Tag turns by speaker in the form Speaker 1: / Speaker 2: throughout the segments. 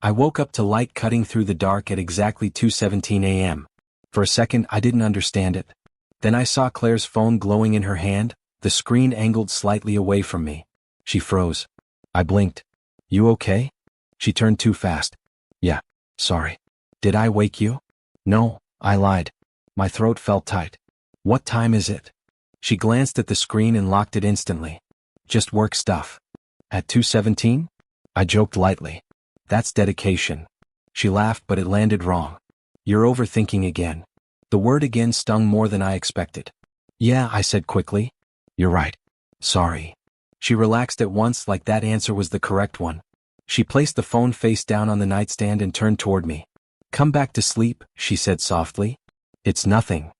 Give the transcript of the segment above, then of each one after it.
Speaker 1: I woke up to light cutting through the dark at exactly 2:17 a.m. For a second I didn't understand it. Then I saw Claire's phone glowing in her hand, the screen angled slightly away from me. She froze. I blinked. You okay? She turned too fast. Yeah, sorry. Did I wake you? No, I lied. My throat felt tight. What time is it? She glanced at the screen and locked it instantly. Just work stuff. At 2:17? I joked lightly. That's dedication. She laughed, but it landed wrong. You're overthinking again. The word again stung more than I expected. Yeah, I said quickly. You're right. Sorry. She relaxed at once, like that answer was the correct one. She placed the phone face down on the nightstand and turned toward me. Come back to sleep, she said softly. It's nothing.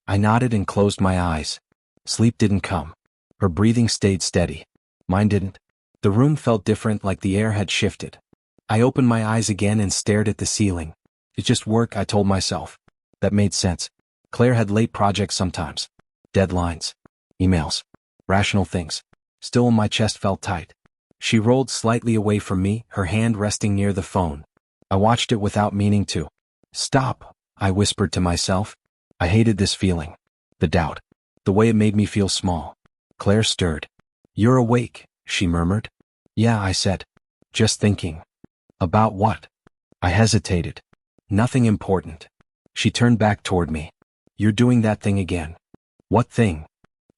Speaker 1: I nodded and closed my eyes. Sleep didn't come. Her breathing stayed steady. Mine didn't. The room felt different, like the air had shifted. I opened my eyes again and stared at the ceiling. It's just work, I told myself. That made sense. Claire had late projects sometimes. Deadlines. Emails. Rational things. Still, my chest felt tight. She rolled slightly away from me, her hand resting near the phone. I watched it without meaning to. Stop, I whispered to myself. I hated this feeling. The doubt. The way it made me feel small. Claire stirred. You're awake, she murmured. Yeah, I said. Just thinking. About what? I hesitated. Nothing important. She turned back toward me. You're doing that thing again. What thing?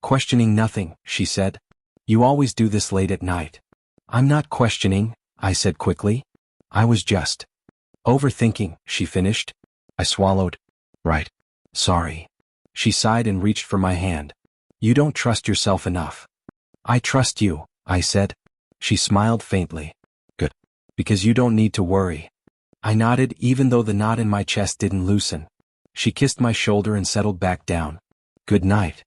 Speaker 1: Questioning nothing, she said. You always do this late at night. I'm not questioning, I said quickly. I was just overthinking, she finished. I swallowed. Right. Sorry. She sighed and reached for my hand. You don't trust yourself enough. I trust you, I said. She smiled faintly. Good. Because you don't need to worry. I nodded, even though the knot in my chest didn't loosen. She kissed my shoulder and settled back down. Good night.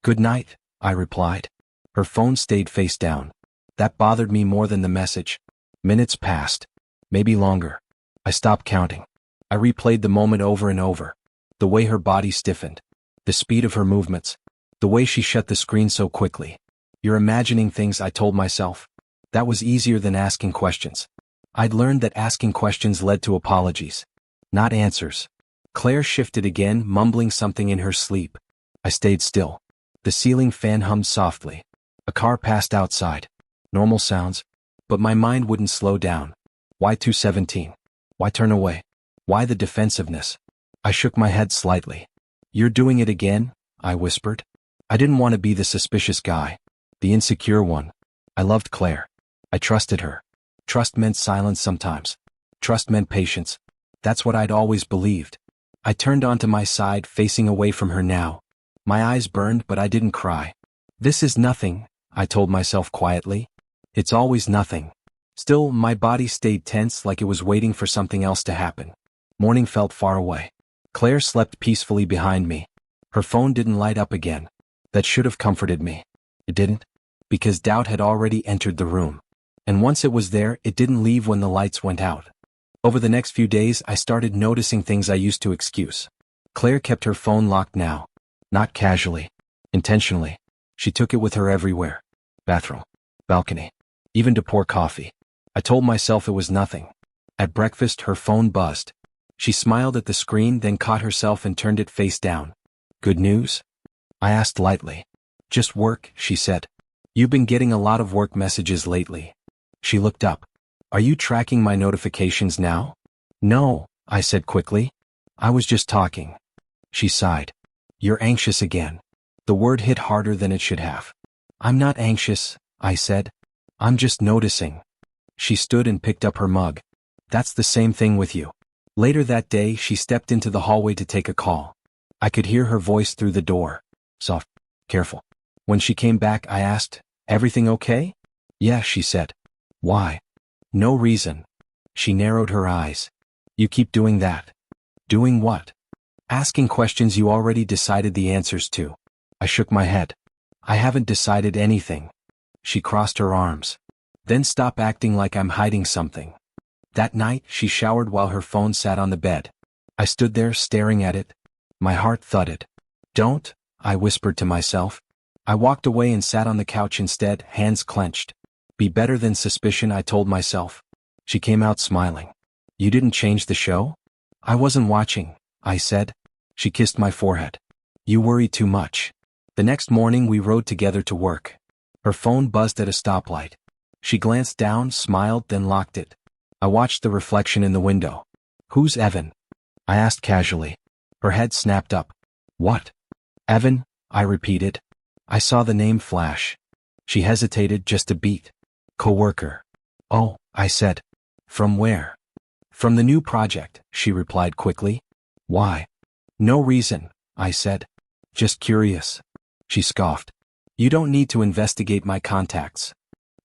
Speaker 1: Good night, I replied. Her phone stayed face down. That bothered me more than the message. Minutes passed. Maybe longer. I stopped counting. I replayed the moment over and over. The way her body stiffened. The speed of her movements. The way she shut the screen so quickly. You're imagining things, I told myself. That was easier than asking questions. I'd learned that asking questions led to apologies. Not answers. Claire shifted again, mumbling something in her sleep. I stayed still. The ceiling fan hummed softly. A car passed outside. Normal sounds. But my mind wouldn't slow down. Why 2:17? Why turn away? Why the defensiveness? I shook my head slightly. You're doing it again, I whispered. I didn't want to be the suspicious guy. The insecure one. I loved Claire. I trusted her. Trust meant silence sometimes. Trust meant patience. That's what I'd always believed. I turned onto my side, facing away from her now. My eyes burned, but I didn't cry. This is nothing, I told myself quietly. It's always nothing. Still, my body stayed tense, like it was waiting for something else to happen. Morning felt far away. Claire slept peacefully behind me. Her phone didn't light up again. That should have comforted me. It didn't. Because doubt had already entered the room. And once it was there, it didn't leave when the lights went out. Over the next few days, I started noticing things I used to excuse. Claire kept her phone locked now. Not casually. Intentionally. She took it with her everywhere. Bathroom. Balcony. Even to pour coffee. I told myself it was nothing. At breakfast, her phone buzzed. She smiled at the screen, then caught herself and turned it face down. Good news? I asked lightly. Just work, she said. You've been getting a lot of work messages lately. She looked up. Are you tracking my notifications now? No, I said quickly. I was just talking. She sighed. You're anxious again. The word hit harder than it should have. I'm not anxious, I said. I'm just noticing. She stood and picked up her mug. That's the same thing with you. Later that day, she stepped into the hallway to take a call. I could hear her voice through the door. Soft. Careful. When she came back, I asked, Everything okay? Yeah, she said. Why? No reason. She narrowed her eyes. You keep doing that. Doing what? Asking questions you already decided the answers to. I shook my head. I haven't decided anything. She crossed her arms. Then stop acting like I'm hiding something. That night, she showered while her phone sat on the bed. I stood there staring at it. My heart thudded. Don't, I whispered to myself. I walked away and sat on the couch instead, hands clenched. Be better than suspicion, I told myself. She came out smiling. You didn't change the show? I wasn't watching, I said. She kissed my forehead. You worry too much. The next morning we rode together to work. Her phone buzzed at a stoplight. She glanced down, smiled, then locked it. I watched the reflection in the window. Who's Evan? I asked casually. Her head snapped up. What? Evan, I repeated. I saw the name flash. She hesitated just a beat. Coworker. Oh, I said. From where? From the new project, she replied quickly. Why? No reason, I said. Just curious. She scoffed. You don't need to investigate my contacts.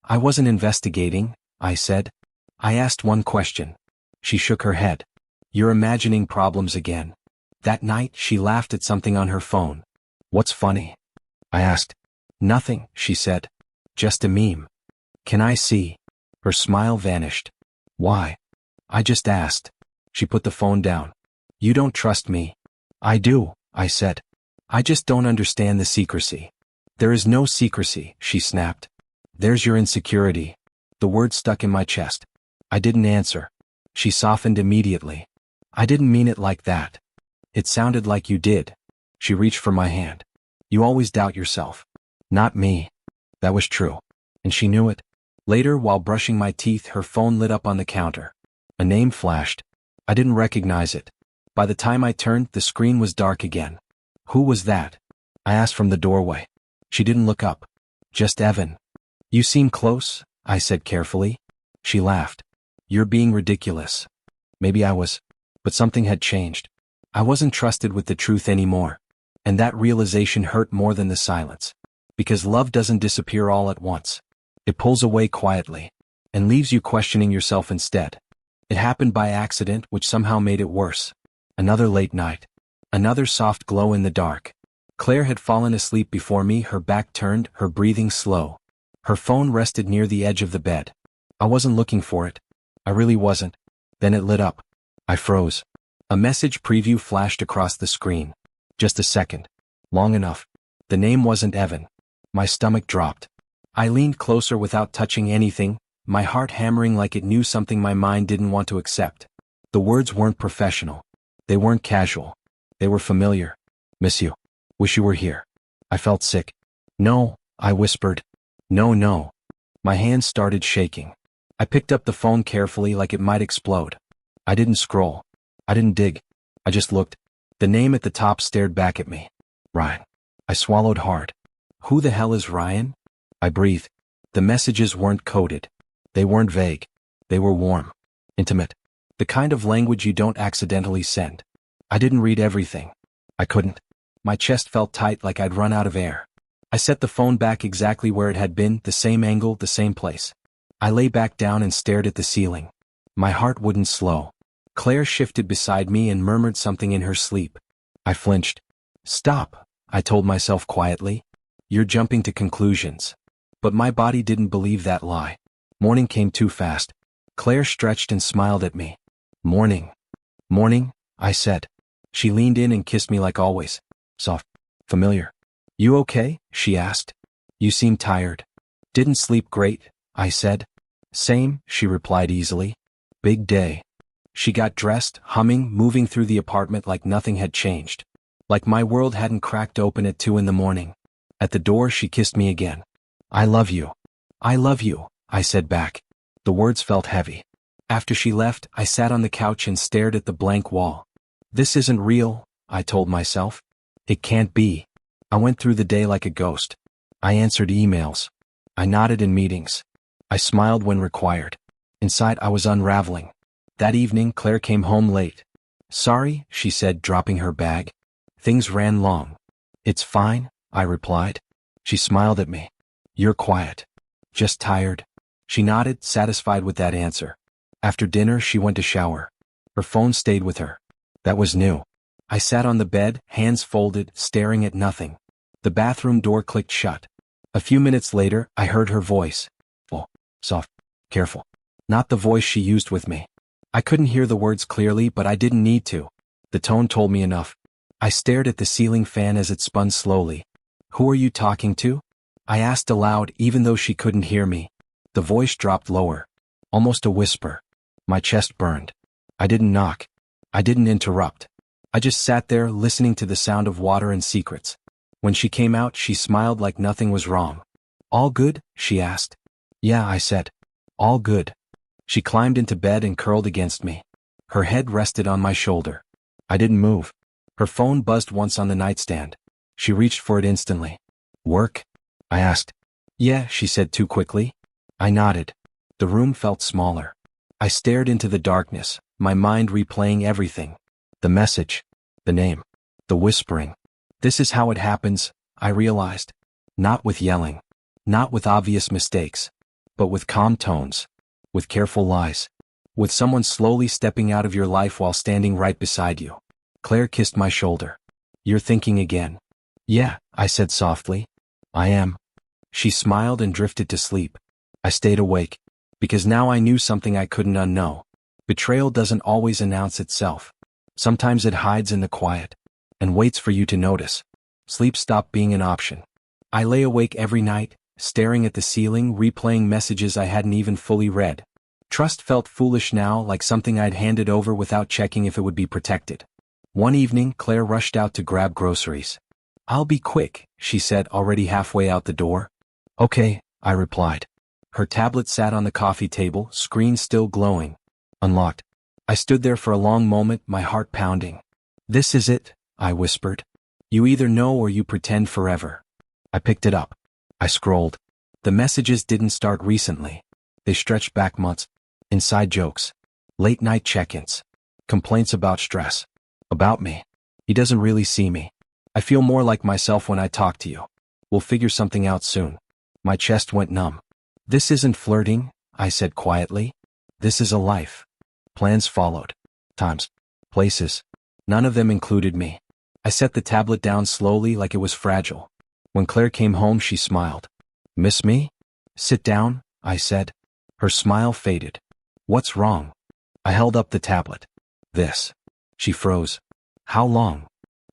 Speaker 1: I wasn't investigating, I said. I asked one question. She shook her head. You're imagining problems again. That night, she laughed at something on her phone. What's funny? I asked. Nothing, she said. Just a meme. Can I see? Her smile vanished. Why? I just asked. She put the phone down. You don't trust me. I do, I said. I just don't understand the secrecy. There is no secrecy, she snapped. There's your insecurity. The word stuck in my chest. I didn't answer. She softened immediately. I didn't mean it like that. It sounded like you did. She reached for my hand. You always doubt yourself. Not me. That was true. And she knew it. Later, while brushing my teeth, her phone lit up on the counter. A name flashed. I didn't recognize it. By the time I turned, the screen was dark again. Who was that? I asked from the doorway. She didn't look up. Just Evan. You seem close, I said carefully. She laughed. You're being ridiculous. Maybe I was. But something had changed. I wasn't trusted with the truth anymore. And that realization hurt more than the silence. Because love doesn't disappear all at once. It pulls away quietly. And leaves you questioning yourself instead. It happened by accident, which somehow made it worse. Another late night. Another soft glow in the dark. Claire had fallen asleep before me, her back turned, her breathing slow. Her phone rested near the edge of the bed. I wasn't looking for it. I really wasn't. Then it lit up. I froze. A message preview flashed across the screen. Just a second. Long enough. The name wasn't Evan. My stomach dropped. I leaned closer without touching anything, my heart hammering like it knew something my mind didn't want to accept. The words weren't professional. They weren't casual. They were familiar. Miss you. Wish you were here. I felt sick. No, I whispered. No. My hands started shaking. I picked up the phone carefully like it might explode. I didn't scroll. I didn't dig. I just looked. The name at the top stared back at me. Ryan. I swallowed hard. Who the hell is Ryan? I breathed. The messages weren't coded. They weren't vague. They were warm. Intimate. The kind of language you don't accidentally send. I didn't read everything. I couldn't. My chest felt tight like I'd run out of air. I set the phone back exactly where it had been, the same angle, the same place. I lay back down and stared at the ceiling. My heart wouldn't slow. Claire shifted beside me and murmured something in her sleep. I flinched. Stop, I told myself quietly. You're jumping to conclusions. But my body didn't believe that lie. Morning came too fast. Claire stretched and smiled at me. Morning. Morning, I said. She leaned in and kissed me like always. Soft. Familiar. You okay? She asked. You seem tired. Didn't sleep great, I said. Same, she replied easily. Big day. She got dressed, humming, moving through the apartment like nothing had changed. Like my world hadn't cracked open at 2 a.m. At the door, she kissed me again. I love you. I love you, I said back. The words felt heavy. After she left, I sat on the couch and stared at the blank wall. This isn't real, I told myself. It can't be. I went through the day like a ghost. I answered emails. I nodded in meetings. I smiled when required. Inside, I was unraveling. That evening, Claire came home late. Sorry, she said, dropping her bag. Things ran long. It's fine, I replied. She smiled at me. You're quiet. Just tired. She nodded, satisfied with that answer. After dinner, she went to shower. Her phone stayed with her. That was new. I sat on the bed, hands folded, staring at nothing. The bathroom door clicked shut. A few minutes later, I heard her voice. Oh, soft, careful. Not the voice she used with me. I couldn't hear the words clearly, but I didn't need to. The tone told me enough. I stared at the ceiling fan as it spun slowly. Who are you talking to? I asked aloud, even though she couldn't hear me. The voice dropped lower. Almost a whisper. My chest burned. I didn't knock. I didn't interrupt. I just sat there listening to the sound of water and secrets. When she came out, she smiled like nothing was wrong. "All good?" she asked. "Yeah," I said. "All good." She climbed into bed and curled against me. Her head rested on my shoulder. I didn't move. Her phone buzzed once on the nightstand. She reached for it instantly. "Work?" I asked. "Yeah," she said too quickly. I nodded. The room felt smaller. I stared into the darkness, my mind replaying everything. The message. The name. The whispering. This is how it happens, I realized. Not with yelling. Not with obvious mistakes. But with calm tones. With careful lies. With someone slowly stepping out of your life while standing right beside you. Claire kissed my shoulder. "You're thinking again." "Yeah," I said softly. "I am." She smiled and drifted to sleep. I stayed awake. Because now I knew something I couldn't unknow. Betrayal doesn't always announce itself. Sometimes it hides in the quiet. And waits for you to notice. Sleep stopped being an option. I lay awake every night, staring at the ceiling, replaying messages I hadn't even fully read. Trust felt foolish now, like something I'd handed over without checking if it would be protected. One evening, Claire rushed out to grab groceries. "I'll be quick," she said, already halfway out the door. "Okay," I replied. Her tablet sat on the coffee table, screen still glowing. Unlocked. I stood there for a long moment, my heart pounding. "This is it," I whispered. "You either know or you pretend forever." I picked it up. I scrolled. The messages didn't start recently. They stretched back months. Inside jokes. Late-night check-ins. Complaints about stress. About me. "He doesn't really see me. I feel more like myself when I talk to you. We'll figure something out soon." My chest went numb. "This isn't flirting," I said quietly. "This is a life." Plans followed. Times. Places. None of them included me. I set the tablet down slowly like it was fragile. When Claire came home, she smiled. "Miss me?" "Sit down," I said. Her smile faded. "What's wrong?" I held up the tablet. "This." She froze. "How long?"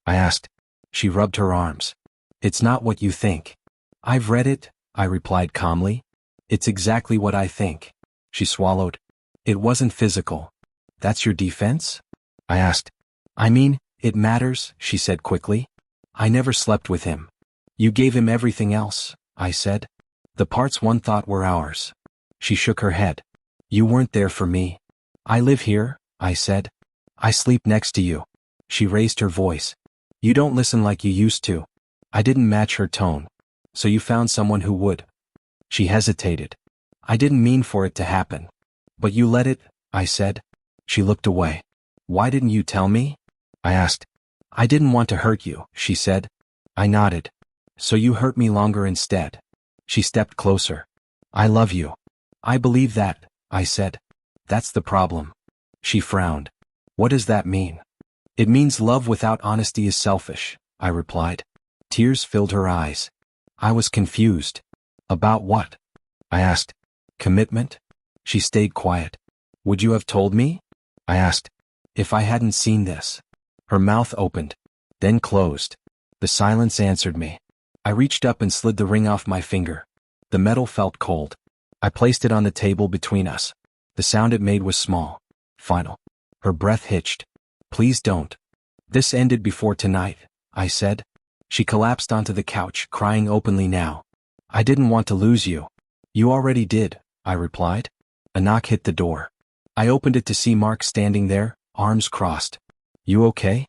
Speaker 1: I asked. She rubbed her arms. "It's not what you think." "I've read it," I replied calmly. "It's exactly what I think." She swallowed. "It wasn't physical." "That's your defense?" I asked. "I mean, it matters," she said quickly. "I never slept with him." "You gave him everything else," I said. "The parts one thought were ours." She shook her head. "You weren't there for me." "I live here," I said. "I sleep next to you." She raised her voice. "You don't listen like you used to." I didn't match her tone. "So you found someone who would." She hesitated. "I didn't mean for it to happen." "But you let it," I said. She looked away. "Why didn't you tell me?" I asked. "I didn't want to hurt you," she said. I nodded. "So you hurt me longer instead." She stepped closer. "I love you." "I believe that," I said. "That's the problem." She frowned. "What does that mean?" "It means love without honesty is selfish," I replied. Tears filled her eyes. I was confused. "About what?" I asked. "Commitment?" She stayed quiet. "Would you have told me?" I asked. "If I hadn't seen this." Her mouth opened, then closed. The silence answered me. I reached up and slid the ring off my finger. The metal felt cold. I placed it on the table between us. The sound it made was small. Final. Her breath hitched. "Please don't." "This ended before tonight," I said. She collapsed onto the couch, crying openly now. "I didn't want to lose you." "You already did," I replied. A knock hit the door. I opened it to see Mark standing there, arms crossed. "You okay?"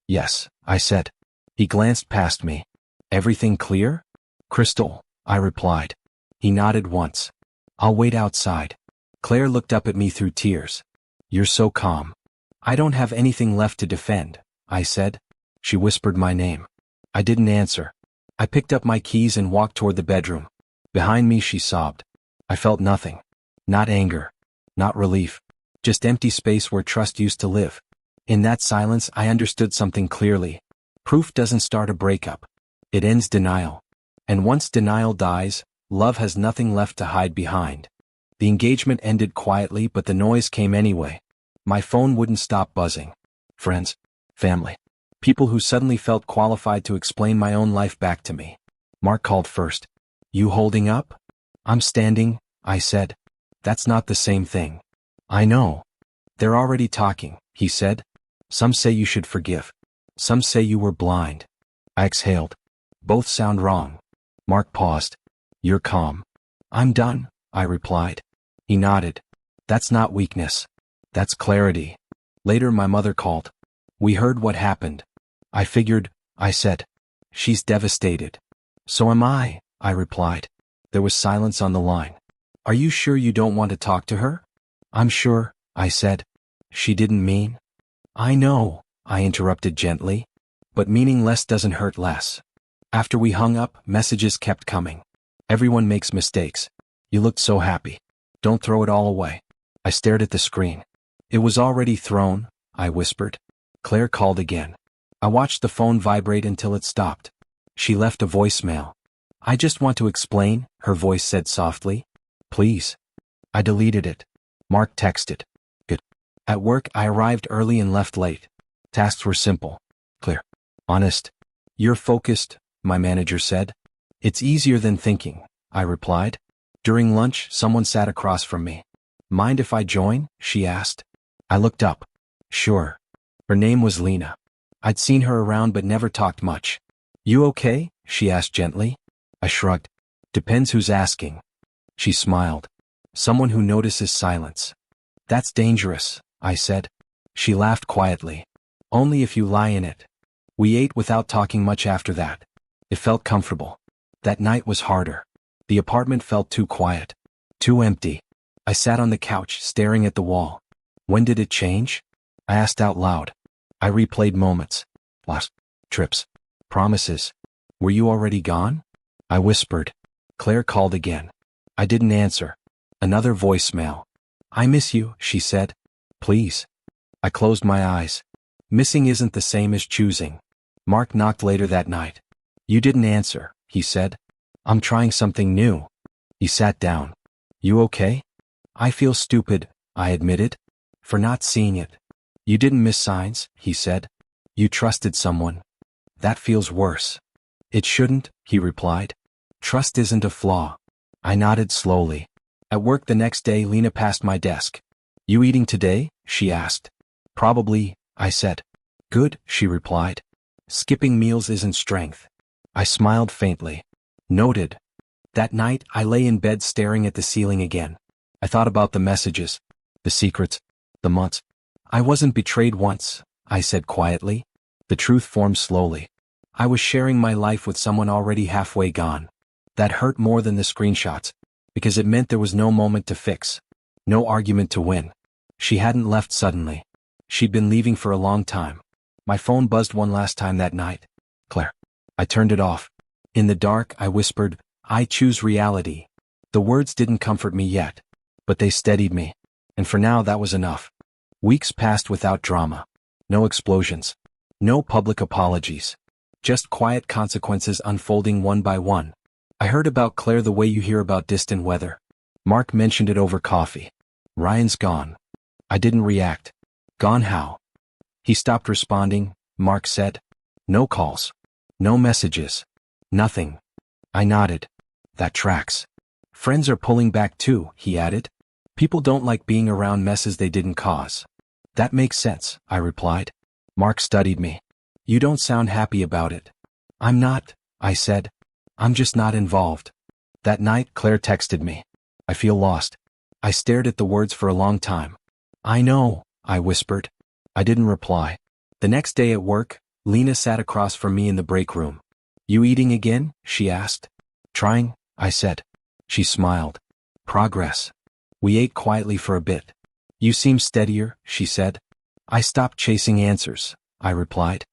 Speaker 1: "Yes," I said. He glanced past me. "Everything clear?" "Crystal," I replied. He nodded once. "I'll wait outside." Claire looked up at me through tears. "You're so calm." "I don't have anything left to defend," I said. She whispered my name. I didn't answer. I picked up my keys and walked toward the bedroom. Behind me she sobbed. I felt nothing. Not anger. Not relief. Just empty space where trust used to live. In that silence I understood something clearly. Proof doesn't start a breakup. It ends denial. And once denial dies, love has nothing left to hide behind. The engagement ended quietly, but the noise came anyway. My phone wouldn't stop buzzing. Friends. Family. People who suddenly felt qualified to explain my own life back to me. Mark called first. "You holding up?" "I'm standing," I said. "That's not the same thing." "I know." They're already talking, he said. Some say you should forgive. Some say you were blind. I exhaled. Both sound wrong. Mark paused. You're calm. I'm done, I replied. He nodded. That's not weakness. That's clarity. Later my mother called. We heard what happened. I figured, I said. She's devastated. So am I replied. There was silence on the line. Are you sure you don't want to talk to her? I'm sure, I said. She didn't mean. I know, I interrupted gently. But meaning less doesn't hurt less. After we hung up, messages kept coming. Everyone makes mistakes. You looked so happy. Don't throw it all away. I stared at the screen. It was already thrown, I whispered. Claire called again. I watched the phone vibrate until it stopped. She left a voicemail. I just want to explain, her voice said softly. Please. I deleted it. Mark texted. Good. At work, I arrived early and left late. Tasks were simple. Clear. Honest. You're focused, my manager said. It's easier than thinking, I replied. During lunch, someone sat across from me. Mind if I join? She asked. I looked up. Sure. Her name was Lena. I'd seen her around but never talked much. You okay? She asked gently. I shrugged. Depends who's asking. She smiled. Someone who notices silence. That's dangerous, I said. She laughed quietly. Only if you lie in it. We ate without talking much after that. It felt comfortable. That night was harder. The apartment felt too quiet. Too empty. I sat on the couch, staring at the wall. When did it change? I asked out loud. I replayed moments. Lost. Trips. Promises. Were you already gone? I whispered. Claire called again. I didn't answer. Another voicemail. I miss you, she said. Please. I closed my eyes. Missing isn't the same as choosing. Mark knocked later that night. You didn't answer, he said. I'm trying something new. He sat down. You okay? I feel stupid, I admitted. For not seeing it. You didn't miss signs, he said. You trusted someone. That feels worse. It shouldn't, he replied. Trust isn't a flaw. I nodded slowly. At work the next day, Lena passed my desk. You eating today? She asked. Probably, I said. Good, she replied. Skipping meals isn't strength. I smiled faintly. Noted. That night, I lay in bed staring at the ceiling again. I thought about the messages, the secrets, the months. I wasn't betrayed once, I said quietly. The truth formed slowly. I was sharing my life with someone already halfway gone. That hurt more than the screenshots, because it meant there was no moment to fix. No argument to win. She hadn't left suddenly. She'd been leaving for a long time. My phone buzzed one last time that night. Claire. I turned it off. In the dark, I whispered, I choose reality. The words didn't comfort me yet, but they steadied me. And for now that was enough. Weeks passed without drama. No explosions. No public apologies. Just quiet consequences unfolding one by one. I heard about Claire the way you hear about distant weather. Mark mentioned it over coffee. Ryan's gone. I didn't react. Gone how? He stopped responding, Mark said. No calls. No messages. Nothing. I nodded. That tracks. Friends are pulling back too, he added. People don't like being around messes they didn't cause. That makes sense, I replied. Mark studied me. You don't sound happy about it. I'm not, I said. I'm just not involved. That night, Claire texted me. I feel lost. I stared at the words for a long time. I know, I whispered. I didn't reply. The next day at work, Lena sat across from me in the break room. You eating again? She asked. Trying, I said. She smiled. Progress. We ate quietly for a bit. You seem steadier, she said. I stopped chasing answers, I replied.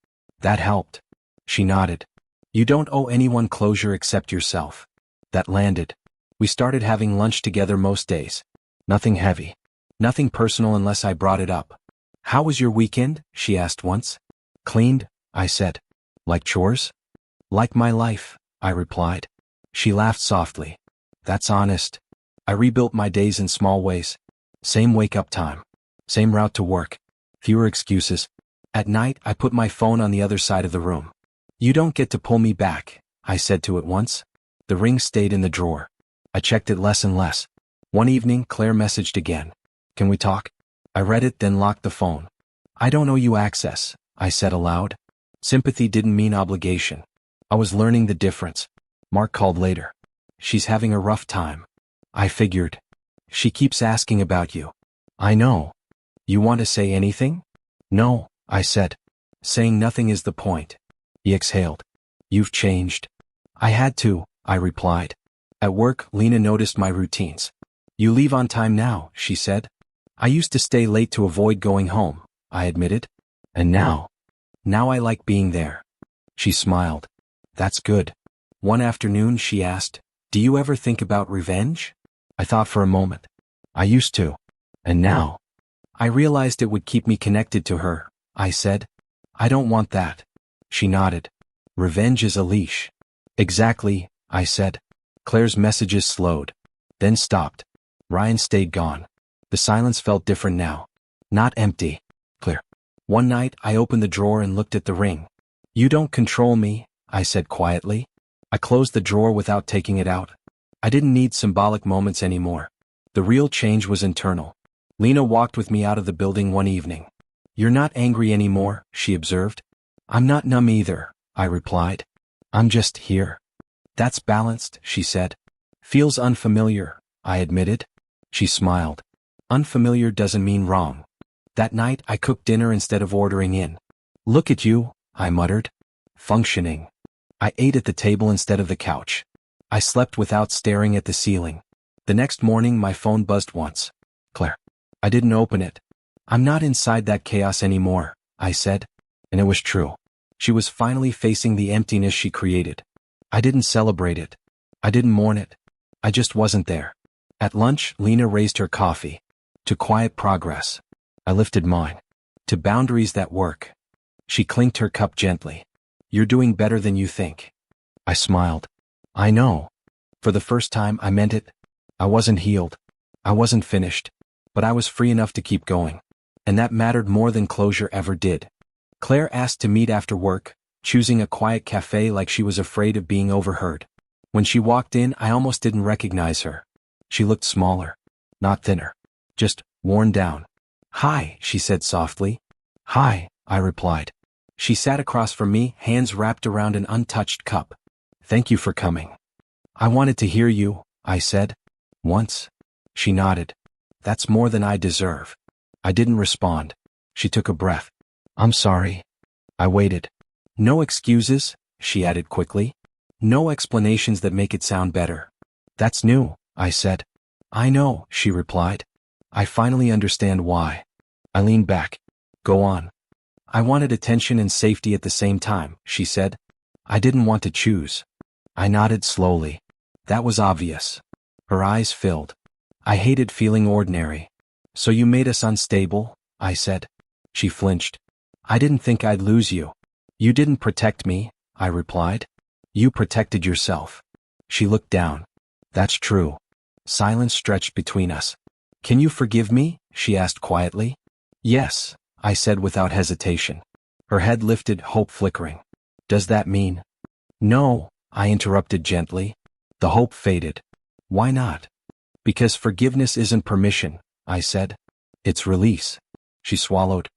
Speaker 1: That helped. She nodded. You don't owe anyone closure except yourself. That landed. We started having lunch together most days. Nothing heavy. Nothing personal unless I brought it up. How was your weekend? She asked once. Cleaned, I said. Like chores? Like my life, I replied. She laughed softly. That's honest. I rebuilt my days in small ways. Same wake-up time. Same route to work. Fewer excuses. At night, I put my phone on the other side of the room. You don't get to pull me back, I said to it once. The ring stayed in the drawer. I checked it less and less. One evening, Claire messaged again. Can we talk? I read it, then locked the phone. I don't owe you access, I said aloud. Sympathy didn't mean obligation. I was learning the difference. Mark called later. She's having a rough time. I figured. She keeps asking about you. I know. You want to say anything? No, I said. Saying nothing is the point. He exhaled. You've changed. I had to, I replied. At work, Lena noticed my routines. You leave on time now, she said. I used to stay late to avoid going home, I admitted. And now I like being there. She smiled. That's good. One afternoon she asked, do you ever think about revenge? I thought for a moment. I used to. And now I realized it would keep me connected to her, I said. I don't want that. She nodded. Revenge is a leash. Exactly, I said. Claire's messages slowed, then stopped. Ryan stayed gone. The silence felt different now. Not empty. Clear. One night I opened the drawer and looked at the ring. You don't control me, I said quietly. I closed the drawer without taking it out. I didn't need symbolic moments anymore. The real change was internal. Lena walked with me out of the building one evening. You're not angry anymore, she observed. I'm not numb either, I replied. I'm just here. That's balanced, she said. Feels unfamiliar, I admitted. She smiled. Unfamiliar doesn't mean wrong. That night I cooked dinner instead of ordering in. Look at you, I muttered. Functioning. I ate at the table instead of the couch. I slept without staring at the ceiling. The next morning my phone buzzed once. Claire. I didn't open it. I'm not inside that chaos anymore, I said. And it was true. She was finally facing the emptiness she created. I didn't celebrate it. I didn't mourn it. I just wasn't there. At lunch, Lena raised her coffee. To quiet progress. I lifted mine. To boundaries that work. She clinked her cup gently. You're doing better than you think. I smiled. I know. For the first time I meant it. I wasn't healed. I wasn't finished. But I was free enough to keep going. And that mattered more than closure ever did. Claire asked to meet after work, choosing a quiet cafe like she was afraid of being overheard. When she walked in, I almost didn't recognize her. She looked smaller. Not thinner. Just worn down. Hi, she said softly. Hi, I replied. She sat across from me, hands wrapped around an untouched cup. Thank you for coming. I wanted to hear you, I said. Once. She nodded. That's more than I deserve. I didn't respond. She took a breath. I'm sorry. I waited. No excuses, she added quickly. No explanations that make it sound better. That's new, I said. I know, she replied. I finally understand why. I leaned back. Go on. I wanted attention and safety at the same time, she said. I didn't want to choose. I nodded slowly. That was obvious. Her eyes filled. I hated feeling ordinary. So you made us unstable, I said. She flinched. I didn't think I'd lose you. You didn't protect me, I replied. You protected yourself. She looked down. That's true. Silence stretched between us. Can you forgive me? She asked quietly. Yes, I said without hesitation. Her head lifted, hope flickering. Does that mean? No, I interrupted gently. The hope faded. Why not? Because forgiveness isn't permission, I said. It's release. She swallowed.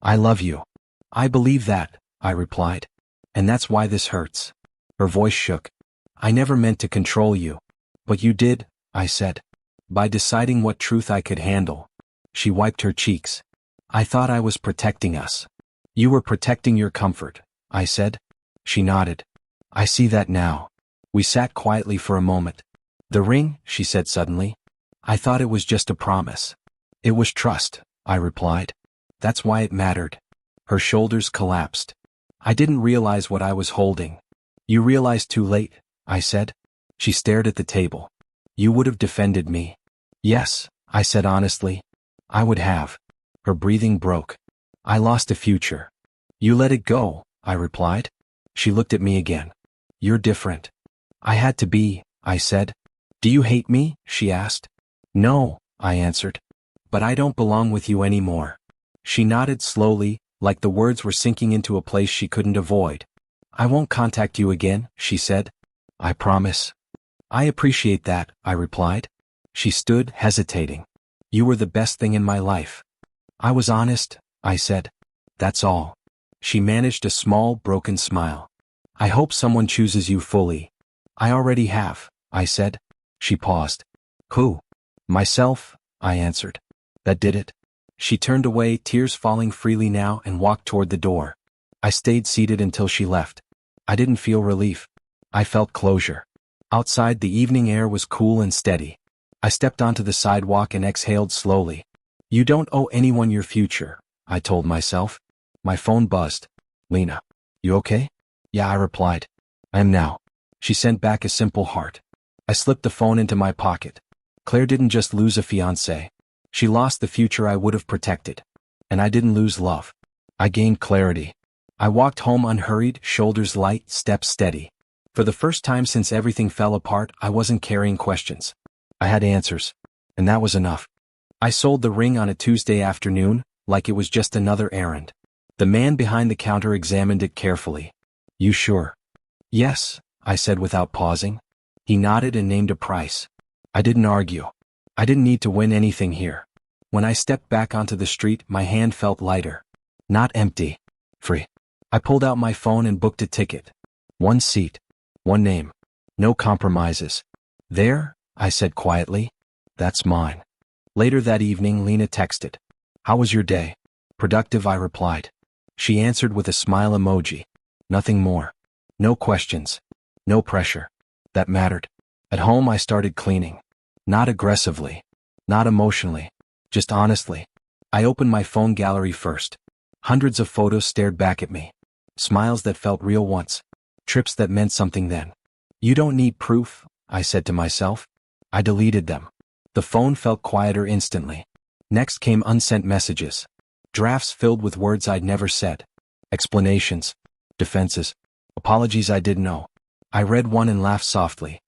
Speaker 1: I love you. I believe that, I replied. And that's why this hurts. Her voice shook. I never meant to control you. But you did, I said. By deciding what truth I could handle. She wiped her cheeks. I thought I was protecting us. You were protecting your comfort, I said. She nodded. I see that now. We sat quietly for a moment. The ring, she said suddenly. I thought it was just a promise. It was trust, I replied. That's why it mattered. Her shoulders collapsed. I didn't realize what I was holding. You realized too late, I said. She stared at the table. You would have defended me. Yes, I said honestly. I would have. Her breathing broke. I lost a future. You let it go, I replied. She looked at me again. You're different. I had to be, I said. Do you hate me? She asked. No, I answered. But I don't belong with you anymore. She nodded slowly, like the words were sinking into a place she couldn't avoid. I won't contact you again, she said. I promise. I appreciate that, I replied. She stood, hesitating. You were the best thing in my life. I was honest, I said. That's all. She managed a small, broken smile. I hope someone chooses you fully. I already have, I said. She paused. Who? Myself, I answered. That did it. She turned away, tears falling freely now, and walked toward the door. I stayed seated until she left. I didn't feel relief. I felt closure. Outside, the evening air was cool and steady. I stepped onto the sidewalk and exhaled slowly. You don't owe anyone your future, I told myself. My phone buzzed. Lena, you okay? Yeah, I replied. I am now. She sent back a simple heart. I slipped the phone into my pocket. Claire didn't just lose a fiancé. She lost the future I would have protected. And I didn't lose love. I gained clarity. I walked home unhurried, shoulders light, steps steady. For the first time since everything fell apart, I wasn't carrying questions. I had answers. And that was enough. I sold the ring on a Tuesday afternoon, like it was just another errand. The man behind the counter examined it carefully. You sure? Yes, I said without pausing. He nodded and named a price. I didn't argue. I didn't need to win anything here. When I stepped back onto the street, my hand felt lighter. Not empty. Free. I pulled out my phone and booked a ticket. One seat. One name. No compromises. There, I said quietly. That's mine. Later that evening, Lena texted. How was your day? Productive, I replied. She answered with a smile emoji. Nothing more. No questions. No pressure. That mattered. At home, I started cleaning. Not aggressively. Not emotionally. Just honestly. I opened my phone gallery first. Hundreds of photos stared back at me. Smiles that felt real once. Trips that meant something then. You don't need proof, I said to myself. I deleted them. The phone felt quieter instantly. Next came unsent messages. Drafts filled with words I'd never said. Explanations. Defenses. Apologies I didn't know. I read one and laughed softly.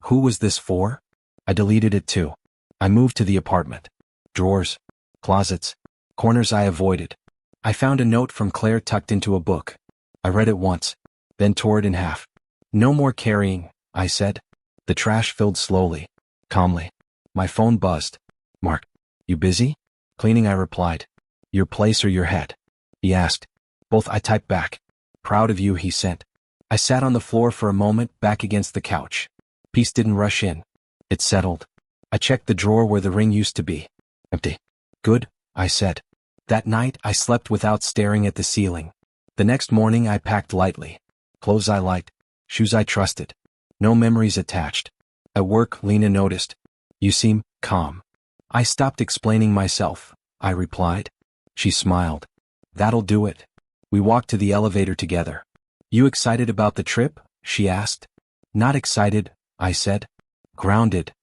Speaker 1: Who was this for? I deleted it too. I moved to the apartment. Drawers. Closets. Corners I avoided. I found a note from Claire tucked into a book. I read it once, then tore it in half. No more carrying, I said. The trash filled slowly, calmly. My phone buzzed. Mark, you busy? Cleaning, I replied. Your place or your head? He asked. Both, I typed back. Proud of you, he sent. I sat on the floor for a moment, back against the couch. Peace didn't rush in. It settled. I checked the drawer where the ring used to be. Empty. Good, I said. That night, I slept without staring at the ceiling. The next morning, I packed lightly. Clothes I liked. Shoes I trusted. No memories attached. At work, Lena noticed. You seem calm. I stopped explaining myself, I replied. She smiled. That'll do it. We walked to the elevator together. You excited about the trip? She asked. Not excited, I said. Grounded.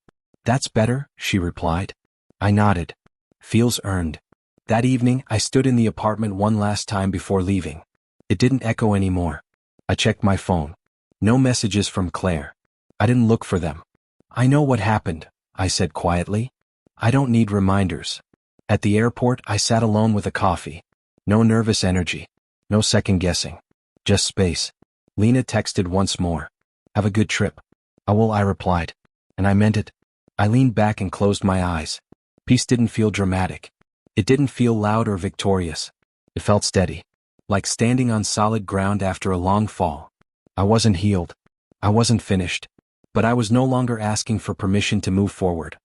Speaker 1: That's better, she replied. I nodded. Feels earned. That evening, I stood in the apartment one last time before leaving. It didn't echo anymore. I checked my phone. No messages from Claire. I didn't look for them. I know what happened, I said quietly. I don't need reminders. At the airport, I sat alone with a coffee. No nervous energy. No second guessing. Just space. Lena texted once more. Have a good trip. I will, I replied. And I meant it. I leaned back and closed my eyes. Peace didn't feel dramatic. It didn't feel loud or victorious. It felt steady. Like standing on solid ground after a long fall. I wasn't healed. I wasn't finished. But I was no longer asking for permission to move forward.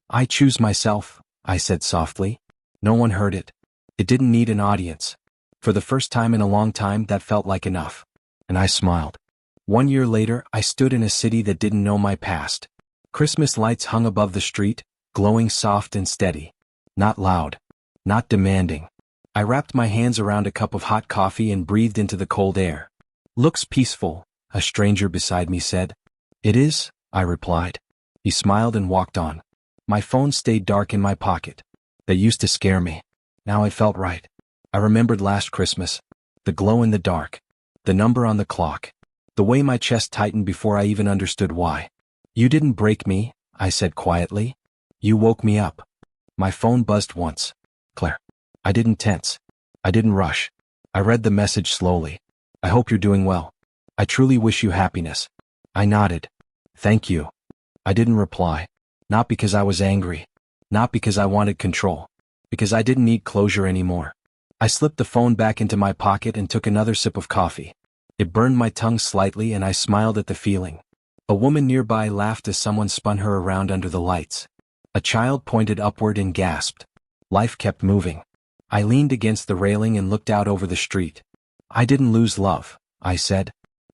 Speaker 1: I choose myself, I said softly. No one heard it. It didn't need an audience. For the first time in a long time, that felt like enough. And I smiled. 1 year later, I stood in a city that didn't know my past. Christmas lights hung above the street, glowing soft and steady. Not loud. Not demanding. I wrapped my hands around a cup of hot coffee and breathed into the cold air. Looks peaceful, a stranger beside me said. It is, I replied. He smiled and walked on. My phone stayed dark in my pocket. That used to scare me. Now it felt right. I remembered last Christmas. The glow in the dark. The number on the clock. The way my chest tightened before I even understood why. You didn't break me, I said quietly. You woke me up. My phone buzzed once. Claire. I didn't tense. I didn't rush. I read the message slowly. I hope you're doing well. I truly wish you happiness. I nodded. Thank you. I didn't reply. Not because I was angry. Not because I wanted control. Because I didn't need closure anymore. I slipped the phone back into my pocket and took another sip of coffee. It burned my tongue slightly and I smiled at the feeling. A woman nearby laughed as someone spun her around under the lights. A child pointed upward and gasped. Life kept moving. I leaned against the railing and looked out over the street. I didn't lose love, I said.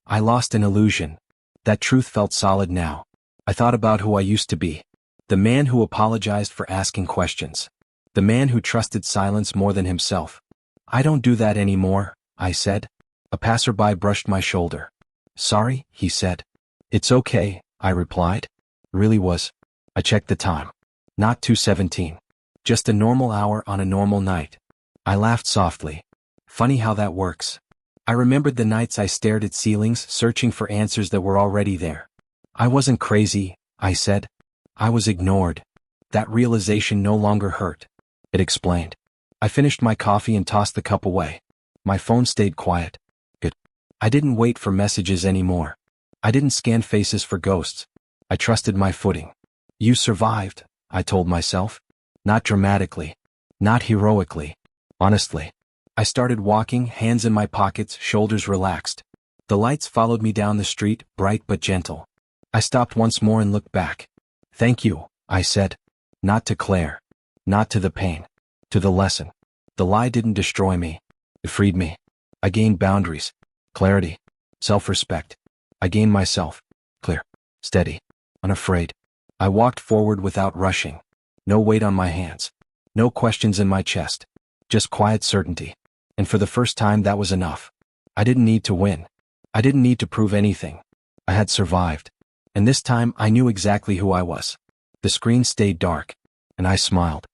Speaker 1: I lost an illusion. That truth felt solid now. I thought about who I used to be. The man who apologized for asking questions. The man who trusted silence more than himself. I don't do that anymore, I said. A passerby brushed my shoulder. Sorry, he said. It's okay, I replied. Really was. I checked the time. Not 2:17. Just a normal hour on a normal night. I laughed softly. Funny how that works. I remembered the nights I stared at ceilings, searching for answers that were already there. I wasn't crazy, I said. I was ignored. That realization no longer hurt. It explained. I finished my coffee and tossed the cup away. My phone stayed quiet. Good. I didn't wait for messages anymore. I didn't scan faces for ghosts. I trusted my footing. You survived, I told myself. Not dramatically. Not heroically. Honestly. I started walking, hands in my pockets, shoulders relaxed. The lights followed me down the street, bright but gentle. I stopped once more and looked back. Thank you, I said. Not to Claire. Not to the pain. To the lesson. The lie didn't destroy me. It freed me. I gained boundaries. Clarity. Self-respect. I gained myself. Clear. Steady. Unafraid. I walked forward without rushing. No weight on my hands. No questions in my chest. Just quiet certainty. And for the first time that was enough. I didn't need to win. I didn't need to prove anything. I had survived. And this time I knew exactly who I was. The screen stayed dark. And I smiled.